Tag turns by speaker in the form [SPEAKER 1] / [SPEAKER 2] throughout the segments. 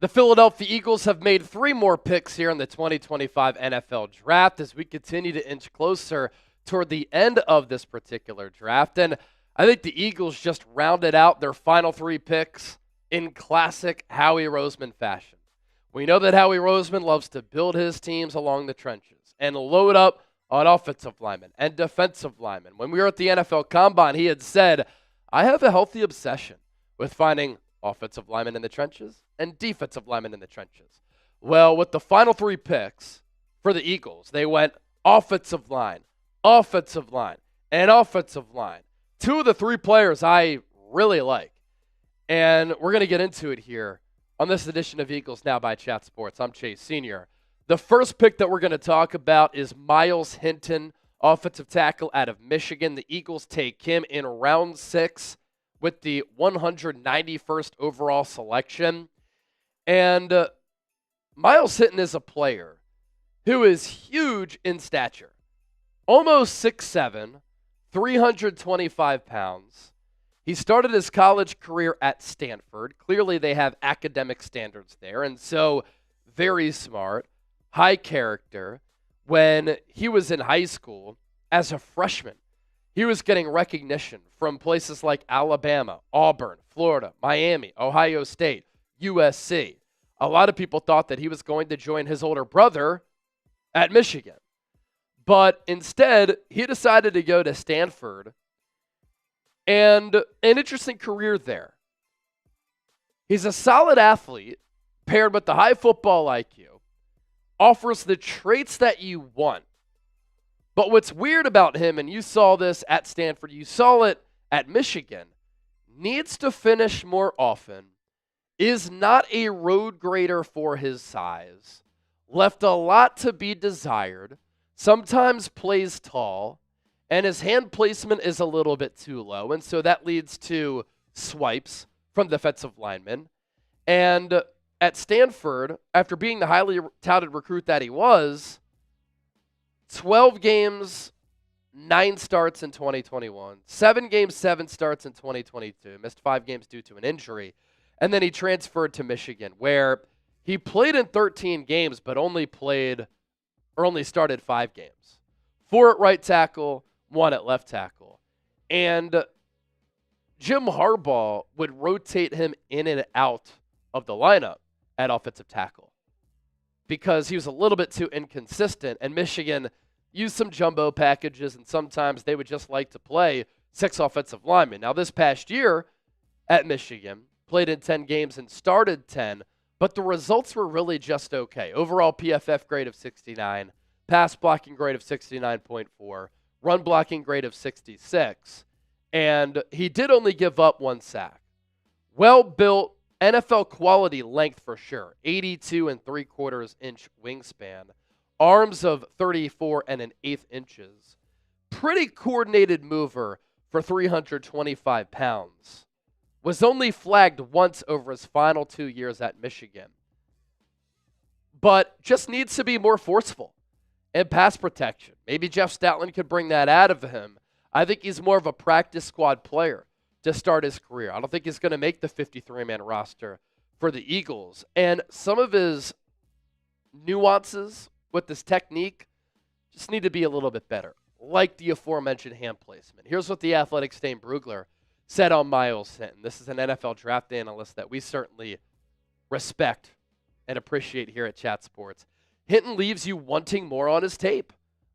[SPEAKER 1] The Philadelphia Eagles have made 3 more picks here in the 2025 NFL Draft as we continue to inch closer toward the end of this particular draft. And I think the Eagles just rounded out their final 3 picks in classic Howie Roseman fashion. We know that Howie Roseman loves to build his teams along the trenches and load up on offensive linemen and defensive linemen. When we were at the NFL Combine, he had said, I have a healthy obsession with finding offensive linemen in the trenches and defensive linemen in the trenches. Well, with the final 3 picks for the Eagles, they went offensive line, and offensive line. 2 of the 3 players I really like. And we're going to get into it here on this edition of Eagles Now by Chat Sports. I'm Chase Sr. The first pick that we're going to talk about is Myles Hinton, offensive tackle out of Michigan. The Eagles take him in round 6 with the 191st overall selection. And Myles Hinton is a player who is huge in stature. Almost 6'7", 325 pounds. He started his college career at Stanford. Clearly they have academic standards there, and so very smart, high character. When he was in high school as a freshman, he was getting recognition from places like Alabama, Auburn, Florida, Miami, Ohio State, USC. A lot of people thought that he was going to join his older brother at Michigan. But instead, he decided to go to Stanford, and an interesting career there. He's a solid athlete paired with the high football IQ, offers the traits that you want. But what's weird about him, and you saw this at Stanford, you saw it at Michigan, needs to finish more often, is not a road grader for his size, left a lot to be desired, sometimes plays tall, and his hand placement is a little bit too low, and so that leads to swipes from defensive linemen. And at Stanford, after being the highly touted recruit that he was, 12 games, 9 starts in 2021, 7 games, 7 starts in 2022, missed 5 games due to an injury, and then he transferred to Michigan, where he played in 13 games, but only started 5 games. 4 at right tackle, 1 at left tackle. And Jim Harbaugh would rotate him in and out of the lineup at offensive tackle because he was a little bit too inconsistent, and Michigan used some jumbo packages, and sometimes they would just like to play 6 offensive linemen. Now, this past year at Michigan, played in 10 games and started 10, but the results were really just okay. Overall PFF grade of 69, pass blocking grade of 69.4, run blocking grade of 66, and he did only give up 1 sack. Well-built, NFL quality length for sure, 82 3/4 inch wingspan, arms of 34 1/8 inches, pretty coordinated mover for 325 pounds. Was only flagged once over his final 2 years at Michigan, but just needs to be more forceful and pass protection. Maybe Jeff Stoutland could bring that out of him. I think he's more of a practice squad player to start his career. I don't think he's going to make the 53-man roster for the Eagles. And some of his nuances with this technique just need to be a little bit better, like the aforementioned hand placement. Here's what the Athletic's Dane Brugler said on Myles Hinton. This is an NFL draft analyst that we certainly respect and appreciate here at Chat Sports. Hinton leaves you wanting more on his tape,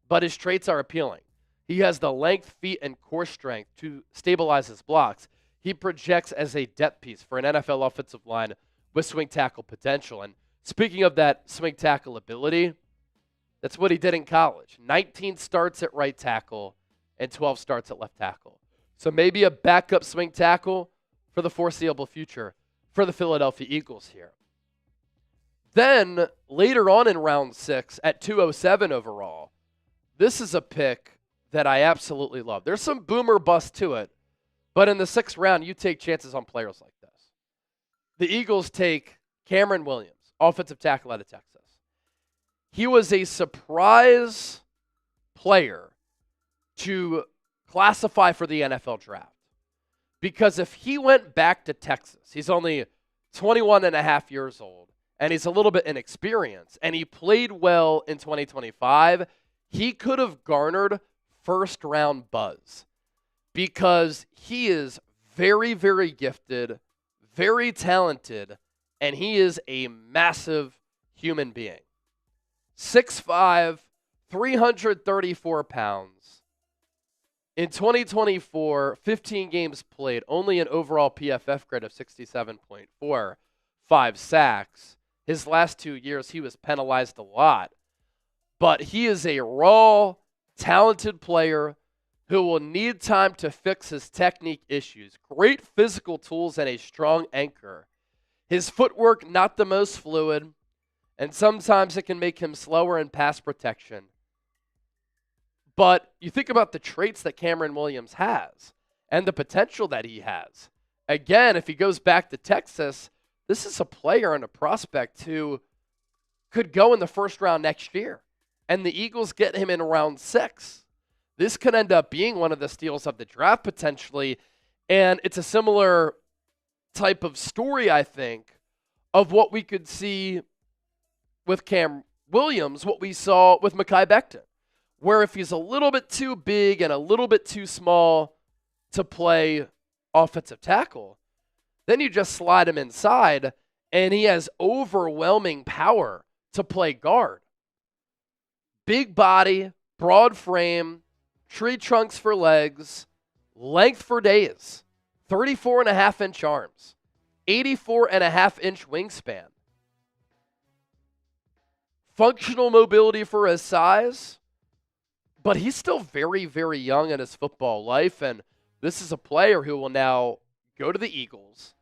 [SPEAKER 1] but his traits are appealing. He has the length, feet, and core strength to stabilize his blocks. He projects as a depth piece for an NFL offensive line with swing tackle potential. And speaking of that swing tackle ability, that's what he did in college. 19 starts at right tackle and 12 starts at left tackle. So maybe a backup swing tackle for the foreseeable future for the Philadelphia Eagles here. Then, later on in round 6, at 207 overall, this is a pick that I absolutely love. There's some boomer bust to it, but in the 6th round, you take chances on players like this. The Eagles take Cameron Williams, offensive tackle out of Texas. He was a surprise player to classify for the NFL draft. Because if he went back to Texas, he's only 21 and a half years old, and he's a little bit inexperienced, and he played well in 2025, he could have garnered first-round buzz because he is very, very gifted, very talented, and he is a massive human being. 6'5", 334 pounds. In 2024, 15 games played, only an overall PFF grade of 67.4, 5 sacks. His last 2 years, he was penalized a lot. But he is a raw, talented player who will need time to fix his technique issues. Great physical tools and a strong anchor. His footwork, not the most fluid, and sometimes it can make him slower in pass protection. But you think about the traits that Cameron Williams has and the potential that he has. Again, if he goes back to Texas, this is a player and a prospect who could go in the first round next year. And the Eagles get him in round 6. This could end up being one of the steals of the draft potentially. And it's a similar type of story, I think, of what we could see with Cam Williams, what we saw with Mekhi Becton, where if he's a little bit too big and a little bit too small to play offensive tackle, then you just slide him inside, and he has overwhelming power to play guard. Big body, broad frame, tree trunks for legs, length for days, 34.5-inch arms, 84.5-inch wingspan. Functional mobility for his size, but he's still very, very young in his football life, and this is a player who will now go to the Eagles,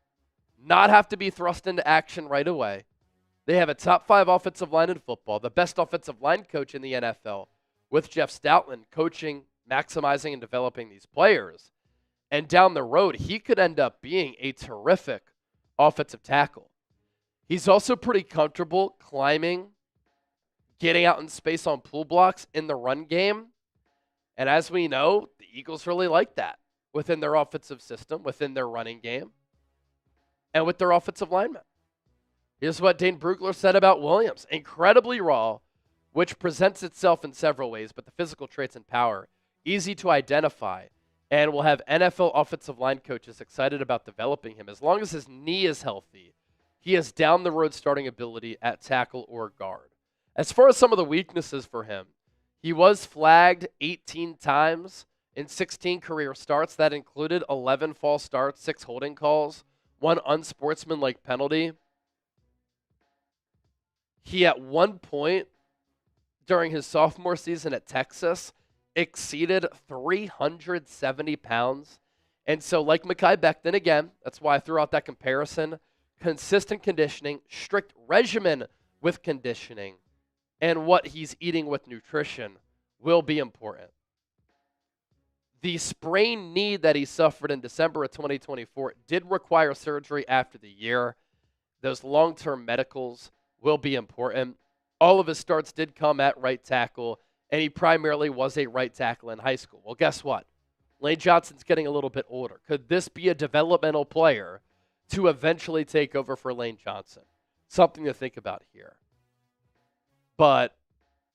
[SPEAKER 1] not have to be thrust into action right away. They have a top 5 offensive line in football, the best offensive line coach in the NFL, with Jeff Stoutland coaching, maximizing, and developing these players. And down the road, he could end up being a terrific offensive tackle. He's also pretty comfortable climbing, getting out in space on pull blocks in the run game. And as we know, the Eagles really like that within their offensive system, within their running game, and with their offensive linemen. Here's what Dane Brugler said about Williams. Incredibly raw, which presents itself in several ways, but the physical traits and power, easy to identify, and will have NFL offensive line coaches excited about developing him. As long as his knee is healthy, he has down-the-road starting ability at tackle or guard. As far as some of the weaknesses for him, he was flagged 18 times in 16 career starts. That included 11 false starts, 6 holding calls, 1 unsportsmanlike penalty. He, at one point during his sophomore season at Texas, exceeded 370 pounds. And so, like Mekhi Becton, again, that's why I threw out that comparison, consistent conditioning, strict regimen with conditioning, and what he's eating with nutrition will be important. The sprained knee that he suffered in December of 2024 did require surgery after the year. Those long-term medicals will be important. All of his starts did come at right tackle, and he primarily was a right tackle in high school. Well, guess what? Lane Johnson's getting a little bit older. Could this be a developmental player to eventually take over for Lane Johnson? Something to think about here. But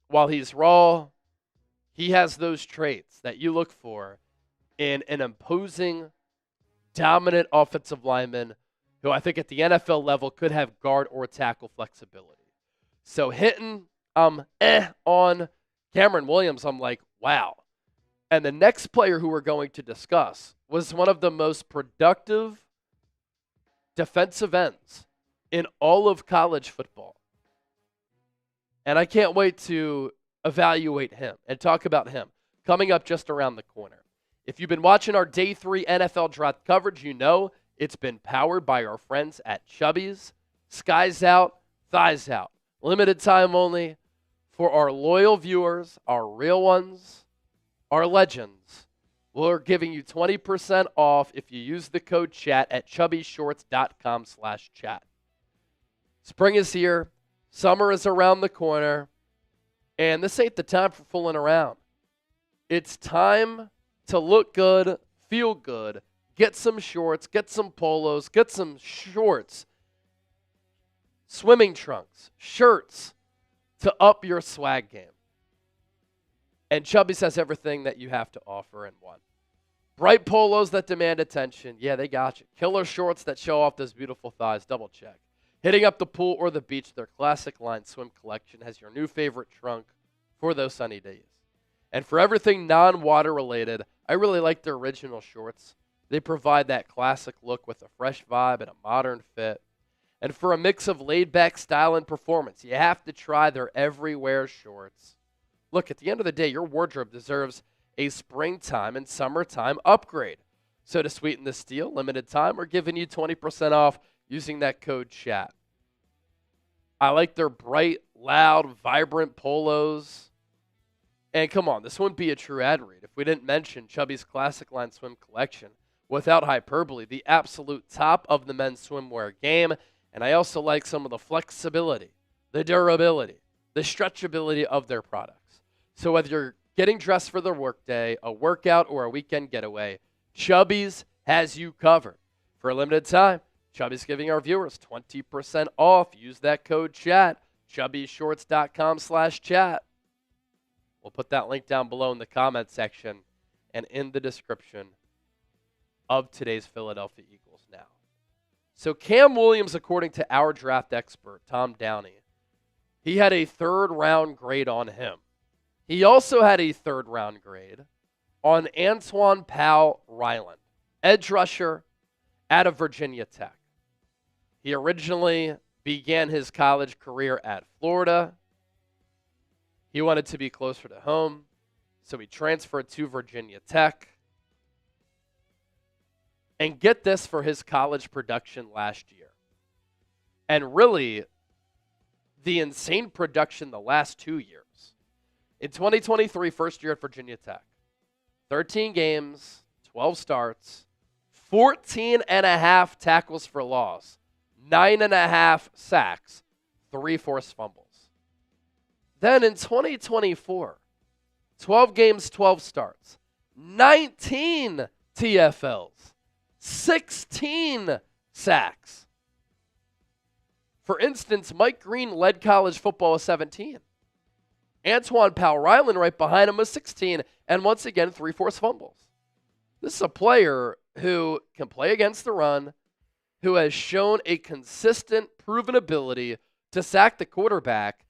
[SPEAKER 1] while he's raw, he has those traits that you look for in an imposing, dominant offensive lineman who I think at the NFL level could have guard or tackle flexibility. So Hinton, on Cameron Williams, I'm like, wow. And the next player who we're going to discuss was one of the most productive defensive ends in all of college football. And I can't wait to evaluate him and talk about him coming up just around the corner. If you've been watching our Day 3 NFL draft coverage, you know it's been powered by our friends at Chubbies. Skies out, thighs out. Limited time only for our loyal viewers, our real ones, our legends. We're giving you 20% off if you use the code chat at chubbyshorts.com/chat. Spring is here. Summer is around the corner. And this ain't the time for fooling around. It's time to look good, feel good, get some shorts, get some polos, get some shorts, swimming trunks, shirts to up your swag game. And Chubbies has everything that you have to offer in one. Bright polos that demand attention. Yeah, they got you. Killer shorts that show off those beautiful thighs. Double check. Hitting up the pool or the beach, their classic line swim collection has your new favorite trunk for those sunny days. And for everything non-water related, I really like their original shorts. They provide that classic look with a fresh vibe and a modern fit. And for a mix of laid-back style and performance, you have to try their everywhere shorts. Look, at the end of the day, your wardrobe deserves a springtime and summertime upgrade. So to sweeten the deal, limited time, we're giving you 20% off using that code CHAT. I like their bright, loud, vibrant polos. And come on, this wouldn't be a true ad read if we didn't mention Chubbies' Classic Line Swim Collection. Without hyperbole, the absolute top of the men's swimwear game. And I also like some of the flexibility, the durability, the stretchability of their products. So whether you're getting dressed for the workday, a workout, or a weekend getaway, Chubbies has you covered. For a limited time, Chubbies giving our viewers 20% off. Use that code CHAT, chubbiesshorts.com/chat. We'll put that link down below in the comment section and in the description of today's Philadelphia Eagles now. So Cam Williams, according to our draft expert, Tom Downey, he had a third-round grade on him. He also had a third-round grade on Antwaun Powell-Ryland, edge rusher out of Virginia Tech. He originally began his college career at Florida. He wanted to be closer to home, so he transferred to Virginia Tech. And get this for his college production last year. And really, the insane production the last 2 years. In 2023, first year at Virginia Tech, 13 games, 12 starts, 14.5 tackles for loss, 9.5 sacks, 3 forced fumbles. Then in 2024, 12 games, 12 starts, 19 TFLs, 16 sacks. For instance, Mike Green led college football with 17. Antwaun Powell-Ryland right behind him with 16, and once again, 3 forced fumbles. This is a player who can play against the run, who has shown a consistent, proven ability to sack the quarterback,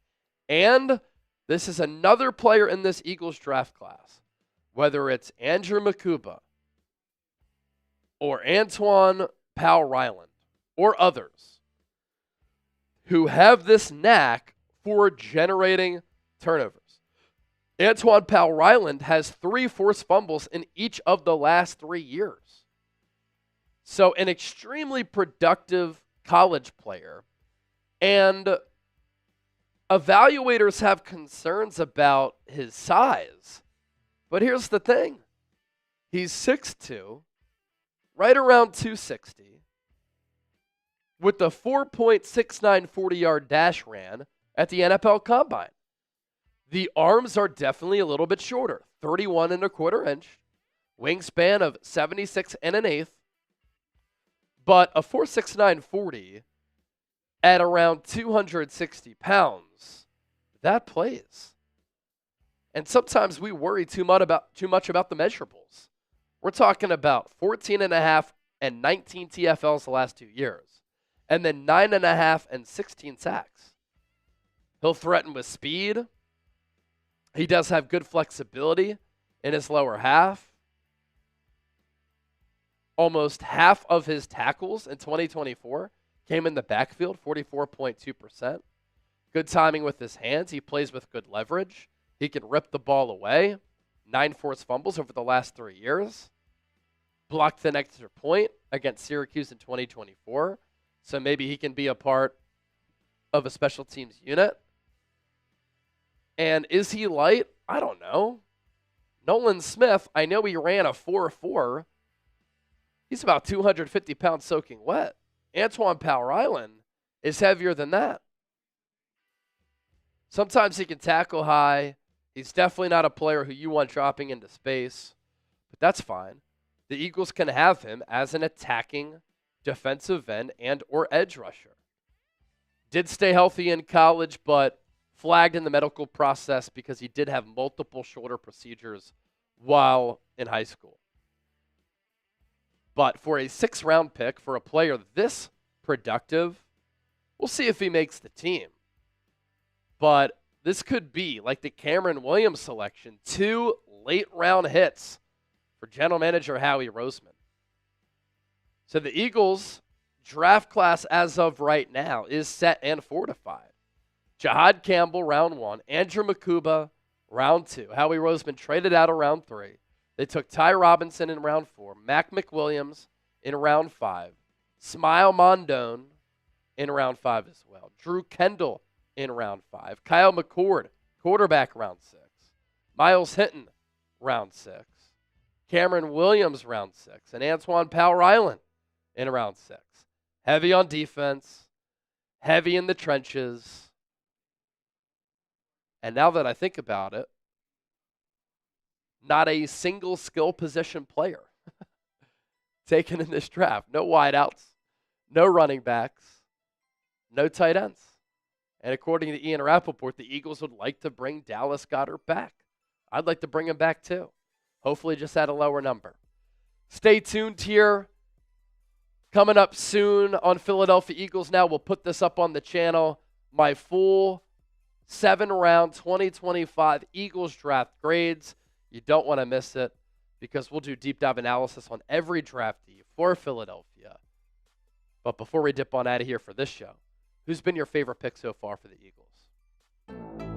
[SPEAKER 1] and this is another player in this Eagles draft class, whether it's Andrew Makuba or Antwaun Powell-Ryland or others, who have this knack for generating turnovers. Antwaun Powell-Ryland has 3 forced fumbles in each of the last 3 years. So an extremely productive college player. And evaluators have concerns about his size. But here's the thing. He's 6'2", right around 260, with a 4.69 40-yard dash ran at the NFL Combine. The arms are definitely a little bit shorter, 31.25 inch, wingspan of 76 1/8, but a 4.69 40 at around 260 pounds, that plays. And sometimes we worry too much about the measurables. We're talking about 14.5 and 19 TFLs the last 2 years, and then 9.5 and 16 sacks. He'll threaten with speed. He does have good flexibility in his lower half. Almost half of his tackles in 2024 came in the backfield, 44.2%. Good timing with his hands. He plays with good leverage. He can rip the ball away. 9 forced fumbles over the last 3 years. Blocked an extra point against Syracuse in 2024. So maybe he can be a part of a special teams unit. And is he light? I don't know. Nolan Smith, I know he ran a 4.4. He's about 250 pounds soaking wet. Antwaun Powell-Ryland is heavier than that. Sometimes he can tackle high. He's definitely not a player who you want dropping into space, but that's fine. The Eagles can have him as an attacking defensive end and or edge rusher. Did stay healthy in college, but flagged in the medical process because he did have multiple shoulder procedures while in high school. But for a 6th-round pick, for a player this productive, we'll see if he makes the team. But this could be like the Cameron Williams selection, 2 late-round hits for general manager Howie Roseman. So the Eagles' draft class as of right now is set and fortified. Jihaad Campbell, round 1. Andrew Makuba, round 2. Howie Roseman traded out of round 3. They took Ty Robinson in round 4. Mac McWilliams in round 5. Smile Mondone in round 5 as well. Drew Kendall in round 5. Kyle McCord, quarterback, round 6. Myles Hinton, round 6. Cameron Williams, round 6. And Antwaun Powell-Ryland in round 6. Heavy on defense, heavy in the trenches. And now that I think about it, not a single skill position player taken in this draft. No wideouts, no running backs, no tight ends. And according to Ian Rappaport, the Eagles would like to bring Dallas Goedert back. I'd like to bring him back too. Hopefully just at a lower number. Stay tuned here. Coming up soon on Philadelphia Eagles Now, we'll put this up on the channel. My full 7-round 2025 Eagles draft grades. You don't want to miss it because we'll do deep dive analysis on every draftee for Philadelphia. But before we dip on out of here for this show, who's been your favorite pick so far for the Eagles?